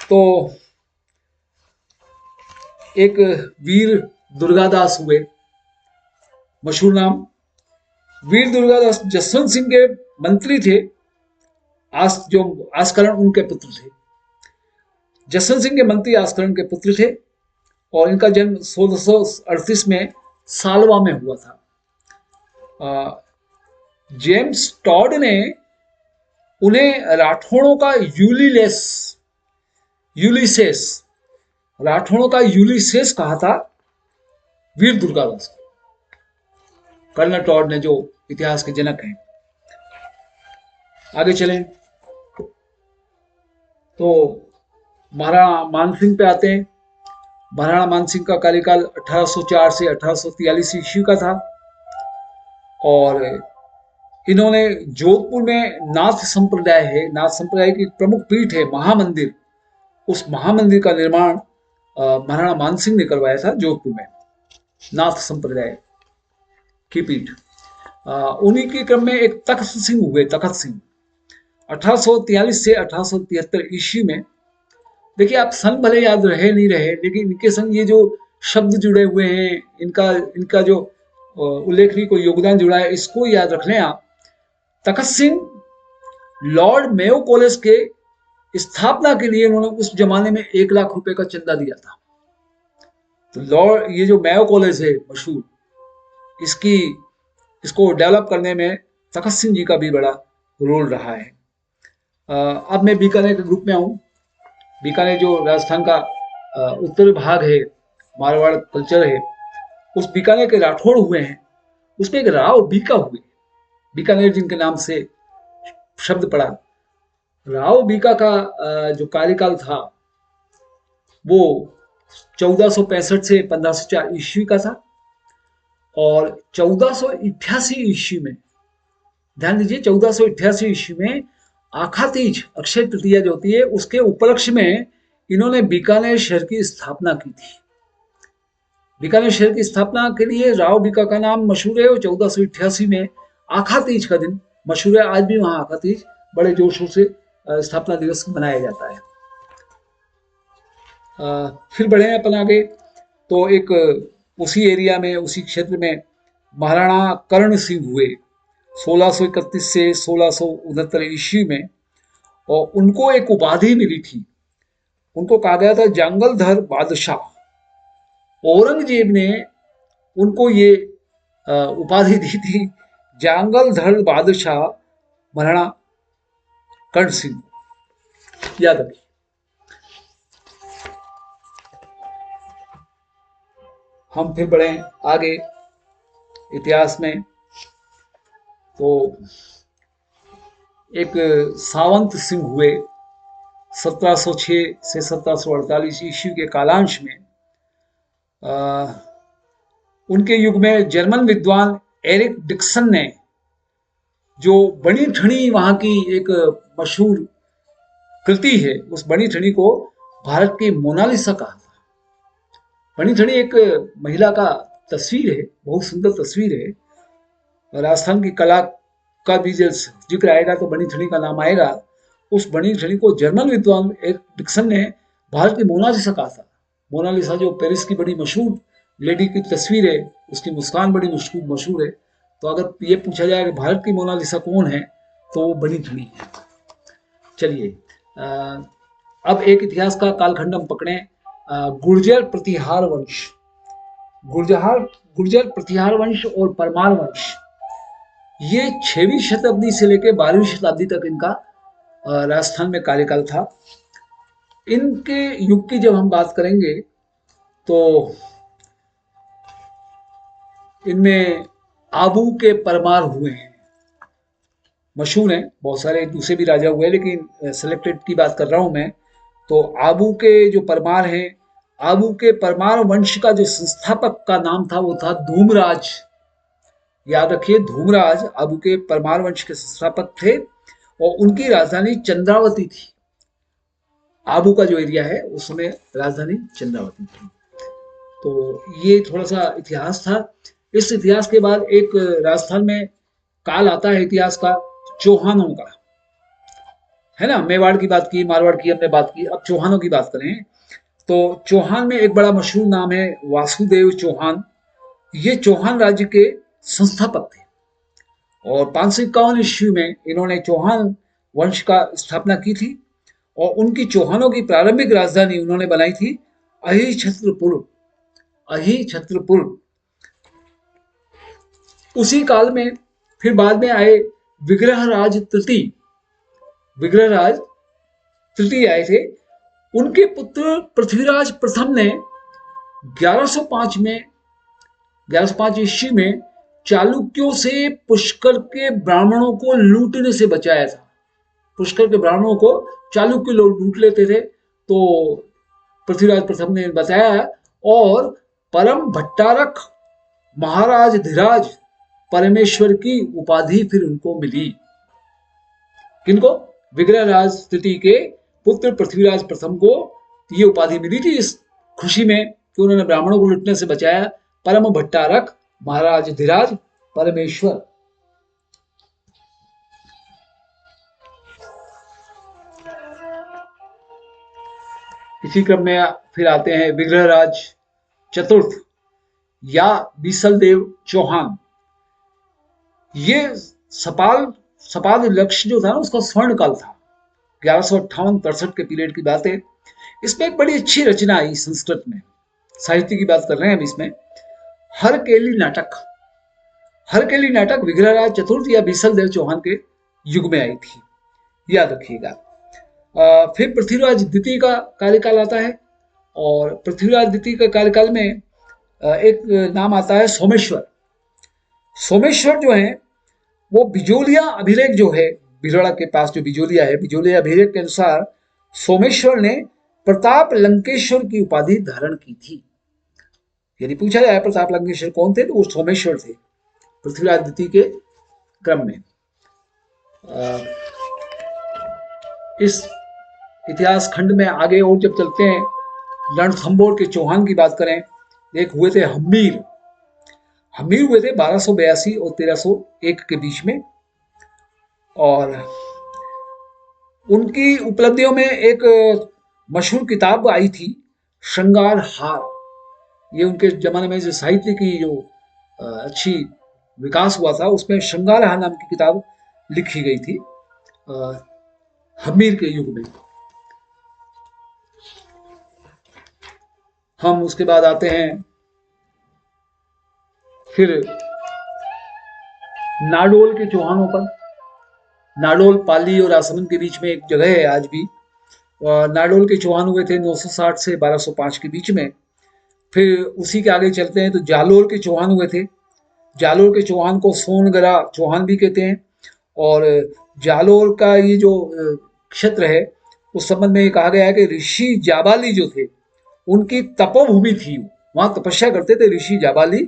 तो एक वीर दुर्गादास हुए, मशहूर नाम। वीर दुर्गादास जसवंत सिंह के मंत्री थे। जो आस्करण उनके पुत्र थे। जसवंत सिंह के मंत्री आस्करण के पुत्र थे, और इनका जन्म 1638 में सालवा में हुआ था। जेम्स टॉड ने उन्हें राठौड़ों का यूलिसेस राठौड़ों का यूलिसेस कहा था वीर दुर्गादास को। कर्नल टॉड ने, जो इतिहास के जनक हैं। आगे चलें तो महाराणा मानसिंह पे आते हैं। महाराणा मानसिंह का कार्यकाल 1804 से 1843 ईस्वी का था, और इन्होंने जोधपुर में नाथ संप्रदाय है, नाथ संप्रदाय की प्रमुख पीठ है महामंदिर, उस महामंदिर का निर्माण महाराणा मानसिंह ने करवाया था जोधपुर में, नाथ संप्रदाय की पीठ। उन्हीं के क्रम में एक तख्त सिंह हुए, तख्त सिंह 1843 से 1873 ईस्वी में। देखिए, आप सन भले याद रहे नहीं रहे, लेकिन इनके संग ये जो शब्द जुड़े हुए हैं, इनका जो उल्लेखनीय कोई योगदान जुड़ा है, इसको याद रख लें आप। तखत सिंह लॉर्ड मेयो कॉलेज के स्थापना के लिए उन्होंने उस जमाने में 1 लाख रुपए का चंदा दिया था। तो ये जो मेयो कॉलेज है मशहूर, इसको डेवलप करने में तखत सिंह जी का भी बड़ा रोल रहा है। अब मैं बीकानेर के ग्रुप में आऊँ। बीकानेर जो राजस्थान का उत्तर भाग है, मारवाड़ कल्चर है, उस बीकानेर के राठौड़ हुए हैं। उसमें एक राव बीका हुए, बीकानेर जिनके नाम से शब्द पड़ा। राव बीका का जो कार्यकाल था वो 1465 से 1504 ईस्वी का था, और 1488 ईस्वी में, ध्यान दीजिए, 1488 ईस्वी में आखा तीज, अक्षय तृतीया जो होती है, उसके उपलक्ष्य में इन्होंने बीकानेर शहर की स्थापना की थी। बीकानेर शहर की स्थापना के लिए राव बीका का नाम मशहूर है, और 1488 में आखा तीज का दिन मशहूर है। आज भी वहां आखा तीज बड़े जोर शोर से स्थापना दिवस मनाया जाता है। फिर बढ़े अपन आगे तो एक उसी एरिया में, उसी क्षेत्र में महाराणा कर्ण सिंह हुए 1631 से 1669 ईस्वी में, और उनको एक उपाधि मिली थी। उनको कहा गया था जंगलधर बादशाह। औरंगजेब ने उनको ये उपाधि दी थी, जंगलधर बादशाह महाराणा कर्ण सिंह, याद रखिए। हम फिर बढ़े आगे इतिहास में तो एक सावंत सिंह हुए 1706 से 1748 ईस्वी के कालांश में। उनके युग में जर्मन विद्वान एरिक डिक्सन ने, जो बनी ठनी वहां की एक मशहूर कृति है, उस बनी ठनी को भारत की मोनालिसा कहा था। बनी ठनी एक महिला का तस्वीर है, बहुत सुंदर तस्वीर है। राजस्थान की कला का भी जिक्र आएगा तो बनी ठनी का नाम आएगा। उस बनी ठनी को जर्मन विद्वान एरिक डिक्सन ने भारत की मोनालिसा कहा था। मोनालिसा जो पेरिस की बड़ी मशहूर लेडी की तस्वीर है, उसकी मुस्कान बड़ी मशहूर है। तो अगर ये पूछा जाए कि भारत की मोनालिसा कौन है, तो वो बनी ठनी है। चलिए, अब एक इतिहास का कालखंड हम पकड़े, गुर्जर प्रतिहार वंश। गुर्जर प्रतिहार वंश और परमार वंश, ये 6वीं शताब्दी से लेकर 12वीं शताब्दी तक इनका राजस्थान में कार्यकाल था। इनके युग की जब हम बात करेंगे तो इनमें आबू के परमार हुए हैं, मशहूर हैं, बहुत सारे दूसरे भी राजा हुए, लेकिन सिलेक्टेड की बात कर रहा हूं मैं। तो आबू के जो परमार हैं, आबू के परमार वंश का जो संस्थापक का नाम था वो था धूमराज। याद रखिए, धूमराज आबू के परमार वंश के संस्थापक थे और उनकी राजधानी चंद्रावती थी। आबू का जो एरिया है उसमें राजधानी चंद्रावती थी। तो ये थोड़ा सा इतिहास था। इस इतिहास के बाद एक राजस्थान में काल आता है इतिहास का, चौहानों का, है ना। मेवाड़ की बात की, मारवाड़ की हमने बात की, अब चौहानों की बात करें। तो चौहान में एक बड़ा मशहूर नाम है वासुदेव चौहान। ये चौहान राज्य के संस्थापक थे और 551 ईस्वी में इन्होंने चौहान वंश का स्थापना की थी और उनकी चौहानों की प्रारंभिक राजधानी उन्होंने बनाई थी अहि छत्रपुर। अहि छत्रपुर। उसी काल में फिर बाद में आए विग्रहराज तृतीय। विग्रहराज तृतीय आए थे। उनके पुत्र पृथ्वीराज प्रथम ने 1105 में 1105 ईस्वी में चालुक्यों से पुष्कर के ब्राह्मणों को लूटने से बचाया था। पुष्कर के ब्राह्मणों को चालुक्य लोग लूट लेते थे, तो पृथ्वीराज प्रथम ने बचाया और परम भट्टारक महाराज धीराज परमेश्वर की उपाधि फिर उनको मिली। किनको? विग्रहराज तृतीय के पुत्र पृथ्वीराज प्रथम को ये उपाधि मिली थी इस खुशी में कि उन्होंने ब्राह्मणों को लुटने से बचाया। परम भट्टारक महाराज धीराज परमेश्वर। इसी क्रम में फिर आते हैं विग्रहराज चतुर्थ या बीसलदेव चौहान। ये सपाल लक्ष्य जो था ना उसका स्वर्ण काल था, 1158-63 के पीरियड की बात है। इसमें एक बड़ी अच्छी रचना आई संस्कृत में, साहित्य की बात कर रहे हैं हम इसमें। हरकेली नाटक। हरकेली नाटक विग्रहराज चतुर्थ या बीसलदेव चौहान के युग में आई थी, याद रखिएगा। फिर पृथ्वीराज द्वितीय का कार्यकाल आता है और पृथ्वीराज द्वितीय के कार्यकाल में एक नाम आता है सोमेश्वर। सोमेश्वर जो है वो बिजोलिया अभिलेख जो है, बिरड़ा के पास जो बिजोलिया है, बिजोलिया अभिलेख के अनुसार सोमेश्वर ने प्रताप लंकेश्वर की उपाधि धारण की थी। यदि पूछा जाए प्रताप लंकेश्वर कौन थे तो वो सोमेश्वर थे पृथ्वीराज द्वितीय के क्रम में। इस इतिहास खंड में आगे और जब चलते हैं, रणथंभौर के चौहान की बात करें, एक हुए थे हम्मीर। हम्मीर हुए थे 1282 और 1301 के बीच में और उनकी उपलब्धियों में एक मशहूर किताब आई थी श्रृंगार हार। ये उनके जमाने में जो साहित्य की जो अच्छी विकास हुआ था उसमें श्रृंगार हार नाम की किताब लिखी गई थी हम्मीर के युग में। हम उसके बाद आते हैं फिर नाडोल के चौहानों पर। नाडोल पाली और राजसमंद के बीच में एक जगह है आज भी। नाडोल के चौहान हुए थे 960 से 1205 के बीच में। फिर उसी के आगे चलते हैं तो जालोर के चौहान हुए थे। जालोर के चौहान को सोनगरा चौहान भी कहते हैं और जालोर का ये जो क्षेत्र है उस संबंध में कहा गया है कि ऋषि जाबाली जो थे उनकी तपोभूमि थी, वहां तपस्या करते थे ऋषि जाबाली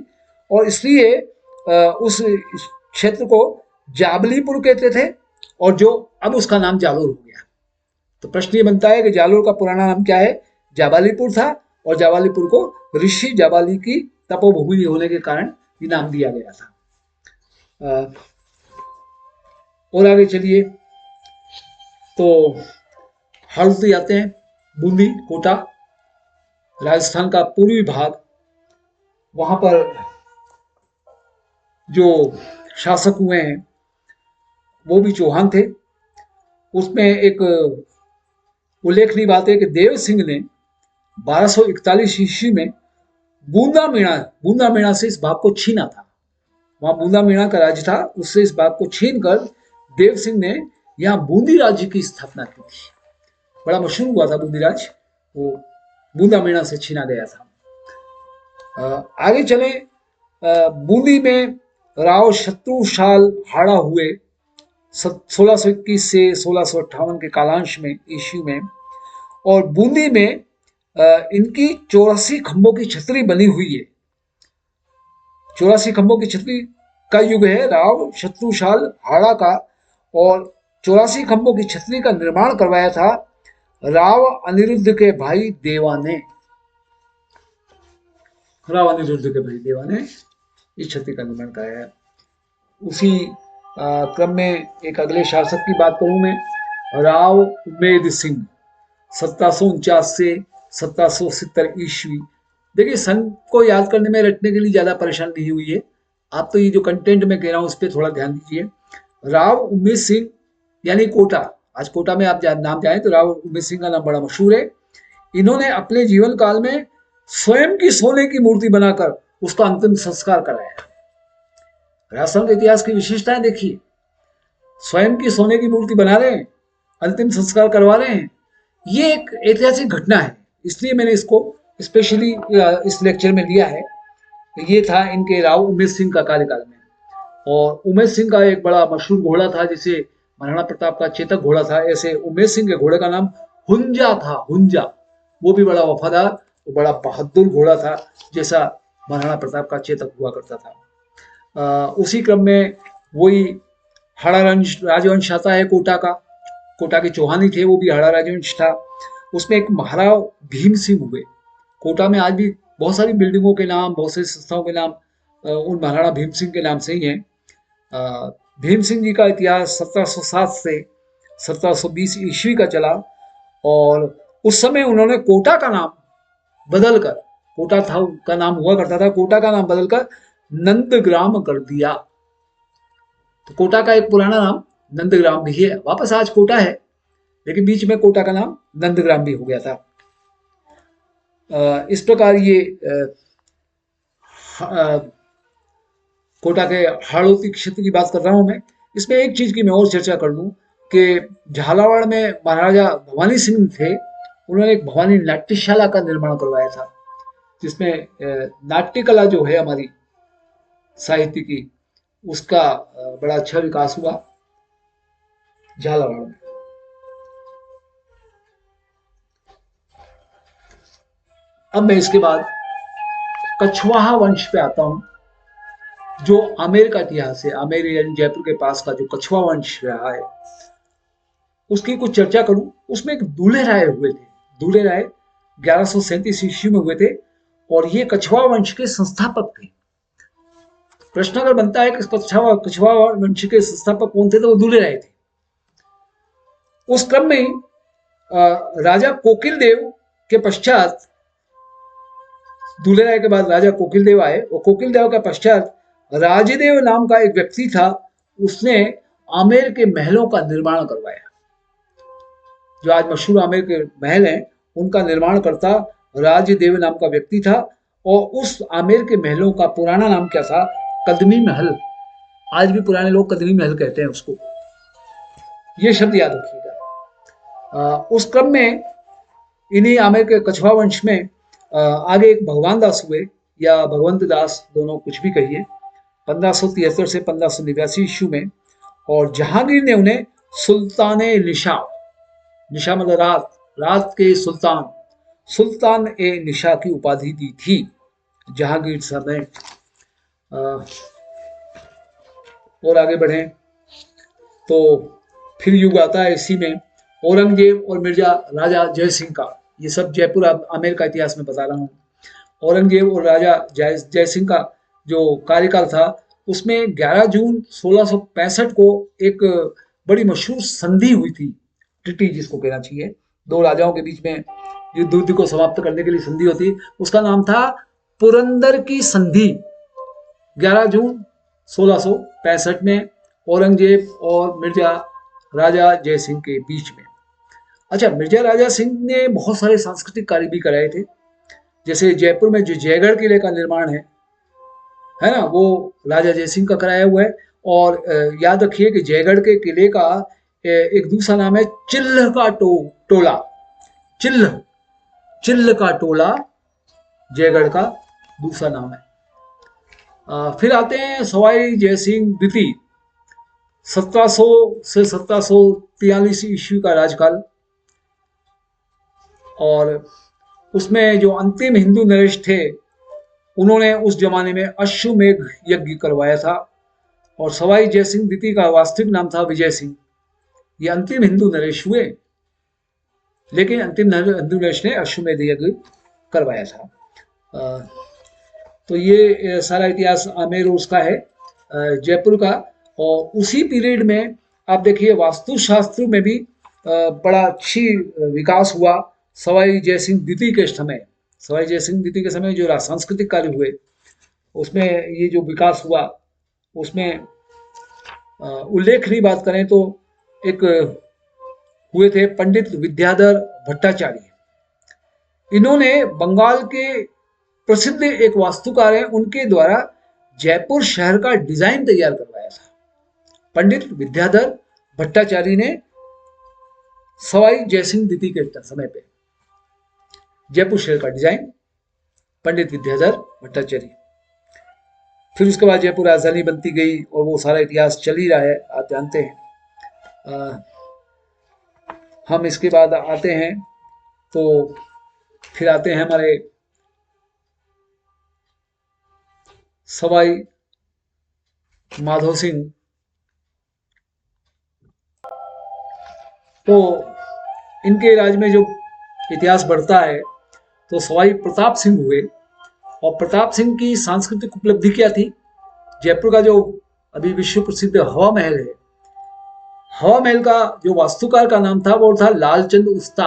और इसलिए उस क्षेत्र को जाबलीपुर कहते थे और जो अब उसका नाम जालोर हो गया। तो प्रश्न ये बनता है कि जालोर का पुराना नाम क्या है? जाबालीपुर था और जाबालीपुर को ऋषि जाबाली की तपोभूमि होने के कारण ये नाम दिया गया था। और आगे चलिए तो हल्दी आते हैं, बूंदी, कोटा, राजस्थान का पूर्वी भाग। वहां पर जो शासक हुए हैं वो भी चौहान थे। उसमें एक उल्लेखनीय बात है कि देव सिंह ने 1241 ईस्वी में बूंदा मीणा से इस भाग को छीना था। वहां बूंदा मीणा का राज्य था, उससे इस भाग को छीन कर देव सिंह ने यहाँ बूंदी राज्य की स्थापना की थी। बड़ा मशहूर हुआ था बूंदी राज, वो बूंदा मीणा से छीना गया था। आगे चले, बूंदी में राव शत्रुशाल हाड़ा हुए 1621 से 1658 के कालांश में ईस्वी में, और बूंदी में इनकी 84 खंभों की छतरी बनी हुई है। 84 खंभों की छतरी का युग है राव शत्रुशाल हाड़ा का, और 84 खंभों की छतरी का निर्माण करवाया था राव अनिरुद्ध के भाई देवा ने। राव अनिरुद्ध के भाई देवा ने इस छतरी का निर्माण कराया है। उसी क्रम में एक अगले शासक की बात करूं मैं, राव उमेद सिंह 1749 से 1770 ईस्वी। देखिए, सन को याद करने में, रटने के लिए ज्यादा परेशान नहीं हुई है आप, तो ये जो कंटेंट में कह रहा हूं उस पर थोड़ा ध्यान दीजिए। राव उमेद सिंह यानी कोटा, आज कोटा में आप नाम जाए तो राव उमेद सिंह का नाम बड़ा मशहूर है। इन्होंने अपने जीवन काल में स्वयं की सोने की मूर्ति बनाकर उसका अंतिम संस्कार कराया। राजस्थान के इतिहास की विशेषताएं देखिए, स्वयं की सोने की मूर्ति बना रहे हैं, अंतिम संस्कार करवा रहे हैं। ये एक ऐतिहासिक घटना है, इसलिए मैंने इसको स्पेशली इस लेक्चर में लिया है। ये था इनके राव उमेद सिंह का कार्यकाल में। और उमेद सिंह का एक बड़ा मशहूर घोड़ा था, जिसे महाराणा प्रताप का चेतक घोड़ा था, ऐसे उमेद सिंह के घोड़े का नाम हुंजा था, हुंजा। वो भी बड़ा वफादार, वो बड़ा बहादुर घोड़ा था, जैसा महाराणा प्रताप का चेतक हुआ करता था। उसी क्रम में वही हाड़ा राजवंश आता है कोटा का। कोटा के चौहानी थे, वो भी हाड़ा राजवंश था। उसमें एक महाराव भीम सिंह हुए। कोटा में आज भी बहुत सारी बिल्डिंगों के नाम, बहुत सारी संस्थाओं के नाम उन महाराणा भीम सिंह के नाम से ही हैं। भीम सिंह जी का इतिहास 1707 से 1720 ईस्वी का चला, और उस समय उन्होंने कोटा का नाम बदलकर, कोटा था का नाम हुआ करता था, कोटा का नाम बदलकर नंदग्राम कर दिया। तो कोटा का एक पुराना नाम नंदग्राम भी है, वापस आज कोटा है, लेकिन बीच में कोटा का नाम नंदग्राम भी हो गया था। इस प्रकार ये कोटा के हाड़ोती क्षेत्र की बात कर रहा हूं मैं। इसमें एक चीज की मैं और चर्चा कर लूं कि झालावाड़ में महाराजा भवानी सिंह थे, उन्होंने एक भवानी नाट्यशाला का निर्माण करवाया था, जिसमें नाट्य कला जो है हमारी साहित्य की, उसका बड़ा अच्छा विकास हुआ झालावाड़ में। अब मैं इसके बाद कछवाहा वंश पे आता हूं, जो आमेर का इतिहास है। आमेर यानी जयपुर के पास का जो कछवा वंश रहा है, उसकी कुछ चर्चा करूं। उसमें एक दूल्हे राय हुए थे। दूल्हे राय 1137 ईस्वी में हुए थे, और ये कछवा वंश के संस्थापक थे। प्रश्न अगर बनता है कि कछवा वंश के संस्थापक कौन थे, तो वो दूल्हे राय थे। उस क्रम में राजा कोकिल देव के पश्चात, दूल्हे राय के बाद राजा कोकिल देव आए, और कोकिल देव के पश्चात राजदेव नाम का एक व्यक्ति था, उसने आमेर के महलों का निर्माण करवाया। जो आज मशहूर आमेर के महल हैं, उनका निर्माण करता राजदेव नाम का व्यक्ति था। और उस आमेर के महलों का पुराना नाम क्या था? कदमी महल। आज भी पुराने लोग कदमी महल कहते हैं उसको, ये शब्द याद रखिएगा। उस क्रम में इन्हीं आमेर के कछवा वंश में आगे एक भगवान दास हुए, या भगवंत दास, दोनों कुछ भी कहिए, 1573 से 1589 ईस्वी में। और जहांगीर ने उन्हें सुल्तान निशा, निशा मतलब रात, रात के सुल्तान, सुल्तान ए निशा की उपाधि दी थी जहांगीर साहब ने। और आगे बढ़े तो फिर युग आता है इसी में औरंगजेब और मिर्जा राजा जय सिंह का। ये सब जयपुर आमेर का इतिहास में बता रहा हूँ। औरंगजेब और राजा जय सिंह का जो कार्यकाल था, उसमें 11 जून 1665 को एक बड़ी मशहूर संधि हुई थी, ट्रिटी जिसको कहना चाहिए। दो राजाओं के बीच में युद्ध को समाप्त करने के लिए संधि होती, उसका नाम था पुरंदर की संधि। 11 जून 1665 में औरंगजेब और मिर्जा राजा जय सिंह के बीच में। अच्छा, मिर्जा राजा सिंह ने बहुत सारे सांस्कृतिक कार्य भी कराए थे। जैसे जयपुर में जो जयगढ़ किले का निर्माण है ना, वो राजा जय सिंह का कराया हुआ है। और याद रखिए कि जयगढ़ के किले का एक दूसरा नाम है चिल्ह का टोला। चिल्ल, चिल्ल का टोला जयगढ़ का दूसरा नाम है। फिर आते हैं सवाई जयसिंह द्वितीय, 1700 से 1743 ईस्वी का राजकाल। और उसमें जो अंतिम हिंदू नरेश थे उन्होंने उस जमाने में अश्वमेघ यज्ञ करवाया था, और सवाई जयसिंह द्वितीय का वास्तविक नाम था विजय सिंह। ये अंतिम हिंदू नरेश हुए, लेकिन अंतिम हिंदू नरेश ने अश्वमेध यज्ञ करवाया था। तो ये सारा इतिहास आमेर उसका है, जयपुर का। और उसी पीरियड में आप देखिए वास्तुशास्त्र में भी बड़ा अच्छी विकास हुआ सवाई जयसिंह द्वितीय के समय। सवाई जयसिंह द्वितीय के समय जो सांस्कृतिक कार्य हुए उसमें ये जो विकास हुआ उसमें उल्लेखनीय बात करें तो एक हुए थे पंडित विद्याधर भट्टाचार्य। इन्होंने बंगाल के प्रसिद्ध एक वास्तुकार हैं उनके द्वारा जयपुर शहर का डिजाइन तैयार करवाया था। पंडित विद्याधर भट्टाचार्य ने सवाई जयसिंह द्वितीय के समय पे जयपुर शहर का डिजाइन, पंडित विद्याधर भट्टाचार्य। फिर उसके बाद जयपुर राजधानी बनती गई और वो सारा इतिहास चल ही रहा है, आप जानते हैं। हम इसके बाद आते हैं तो फिर आते हैं हमारे सवाई माधो सिंह। तो इनके राज में जो इतिहास बढ़ता है तो सवाई प्रताप सिंह हुए, और प्रताप सिंह की सांस्कृतिक उपलब्धि क्या थी? जयपुर का जो अभी विश्व प्रसिद्ध हवा महल है, हवा महल का जो वास्तुकार का नाम था वो था लालचंद उस्ता।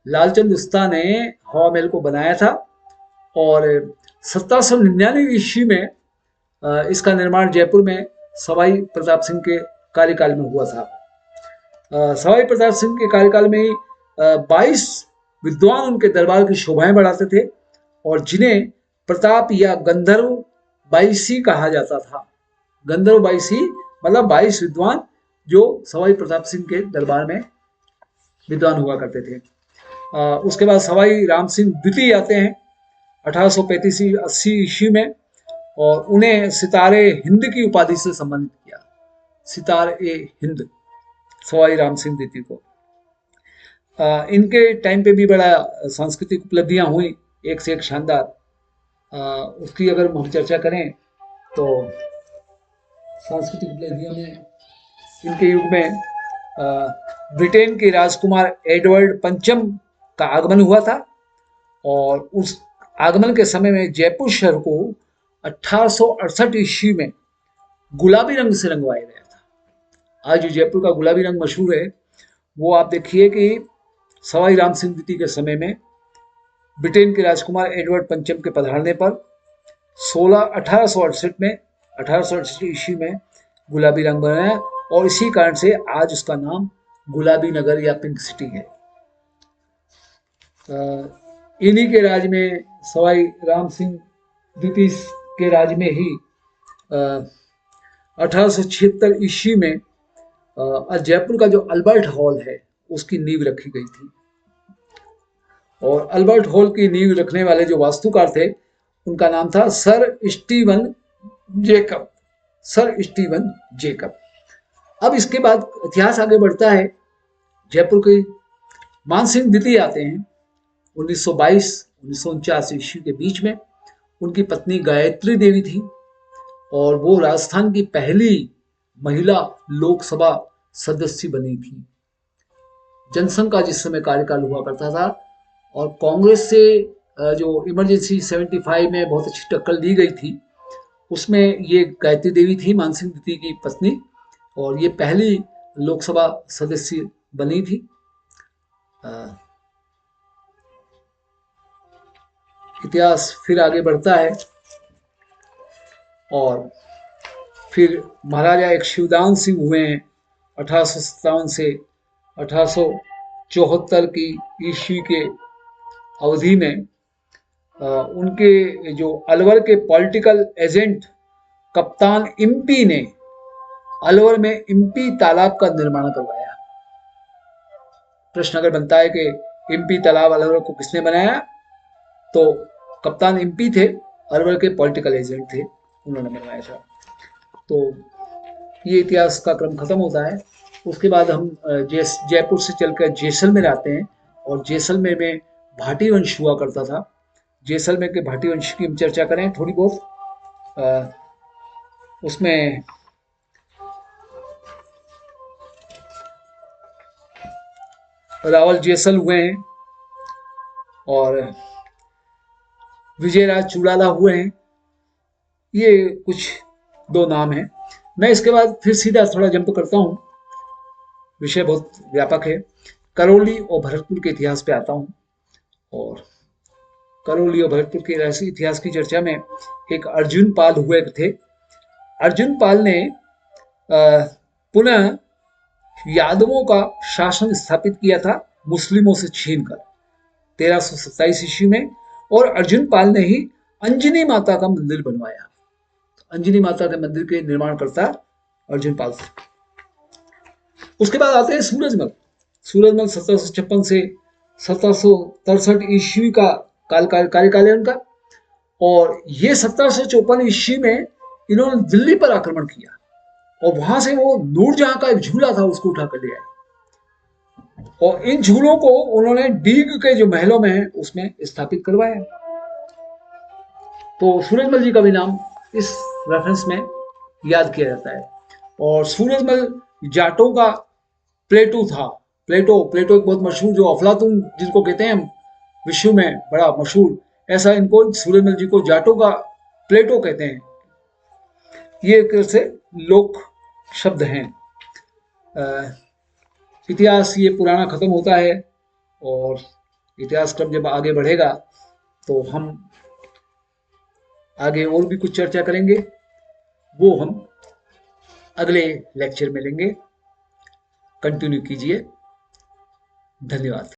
लालचंद उस्ता ने हवा महल को बनाया था, और 1799 ईस्वी में इसका निर्माण जयपुर में सवाई प्रताप सिंह के कार्यकाल में हुआ था। सवाई प्रताप सिंह के कार्यकाल में 22 विद्वान उनके दरबार की शोभाएं बढ़ाते थे, और जिन्हें प्रताप या गंधर्व बाईसी कहा जाता था। गंधर्व बाईसी मतलब 22 विद्वान जो सवाई प्रताप सिंह के दरबार में विद्वान हुआ करते थे। उसके बाद सवाई राम सिंह द्वितीय आते हैं 1835-80 ईस्वी में, और उन्हें सितारे हिंद की उपाधि से सम्मानित किया। सितारे हिंद सवाई राम सिंह द्वितीय को। इनके टाइम पे भी बड़ा सांस्कृतिक उपलब्धियां हुई, एक से एक शानदार। उसकी अगर हम चर्चा करें तो सांस्कृतिक उपलब्धियों में इनके युग में ब्रिटेन के राजकुमार एडवर्ड पंचम का आगमन हुआ था, और उस आगमन के समय में जयपुर शहर को 1868 ईस्वी में गुलाबी रंग से रंगवाया गया था। आज जो जयपुर का गुलाबी रंग मशहूर है वो आप देखिए कि सवाई राम सिंह द्वितीय के समय में ब्रिटेन के राजकुमार एडवर्ड पंचम के पधारने पर 1868 ईस्वी में गुलाबी रंग बनाया, और इसी कारण से आज उसका नाम गुलाबी नगर या पिंक सिटी है। इन्हीं के राज में सवाई राम सिंह द्वितीय के राज में ही 1876 ईस्वी में जयपुर का जो अल्बर्ट हॉल है उसकी नींव रखी गई थी। और अल्बर्ट हॉल की नींव रखने वाले जो वास्तुकार थे उनका नाम था sir Steven Jacob. Sir Steven Jacob. अब इसके बाद इतिहास आगे बढ़ता है। जयपुर के मानसिंह द्वितीय आते हैं 1922-1949 ईस्वी के बीच में। उनकी पत्नी गायत्री देवी थी, और वो राजस्थान की पहली महिला लोकसभा सदस्य बनी थी। जनसंघ का जिस समय कार्यकाल हुआ करता था, और कांग्रेस से जो इमरजेंसी 75 में बहुत अच्छी टक्कर दी गई थी, उसमें ये गायत्री देवी थी मानसिंह द्वितीय की पत्नी, और ये पहली लोकसभा सदस्य बनी थी। इतिहास फिर आगे बढ़ता है, और फिर महाराजा एक शिवदान सिंह हुए हैं 1857 से 1874 की ईस्वी के अवधि में। उनके जो अलवर के पॉलिटिकल एजेंट कप्तान इम्पी ने अलवर में इम्पी तालाब का निर्माण करवाया। प्रश्न अगर बनता है कि इम्पी तालाब अलवर को किसने बनाया? तो कप्तान इम्पी थे, अलवर के पॉलिटिकल एजेंट थे, उन्होंने बनवाया था। तो ये इतिहास का क्रम खत्म होता है। उसके बाद हम जयपुर से चलकर जैसलमेर आते हैं, और जैसलमेर में भाटी वंश हुआ करता था। जैसलमेर के भाटी वंश की हम चर्चा करें थोड़ी बहुत। उसमें रावल जैसल हुए हैं और विजयराज चुड़ाला हुए हैं। ये कुछ दो नाम हैं। मैं इसके बाद फिर सीधा थोड़ा जंप करता हूँ, विषय बहुत व्यापक है। करौली और भरतपुर के इतिहास पे आता हूँ। और करौली और भरतपुर के इतिहास की चर्चा में एक अर्जुन पाल हुए थे। अर्जुन पाल ने पुनः यादवों का शासन स्थापित किया था मुस्लिमों से छीनकर 1327 ईस्वी में, और अर्जुन पाल ने ही अंजनी माता का मंदिर बनवाया। अंजनी माता के मंदिर के निर्माण करता अर्जुन पाल से। उसके बाद आते हैं सूरजमल। सूरजमल 1756 से 1763 ईस्वी का कार्यकाल है उनका। और ये 1754 ईस्वी में इन्होंने दिल्ली पर आक्रमण किया, और वहां से वो नूरजहां का एक झूला था उसको उठा कर ले आए, और इन झूलों को उन्होंने डीग के जो महलों में है उसमें स्थापित करवाया। तो सूरजमल जी का भी नाम इस रेफरेंस में याद किया जाता है। और सूरजमल जाटों का प्लेटो था। प्लेटो एक बहुत मशहूर, जो अफलातून जिनको कहते हैं हम, विश्व में बड़ा मशहूर, ऐसा इनको सूरजमल जी को जाटों का प्लेटो कहते हैं। ये एक तरह से लोक शब्द हैं। इतिहास ये पुराना खत्म होता है, और इतिहास क्रम जब आगे बढ़ेगा तो हम आगे और भी कुछ चर्चा करेंगे, वो हम अगले लेक्चर में लेंगे। कंटिन्यू कीजिए। धन्यवाद।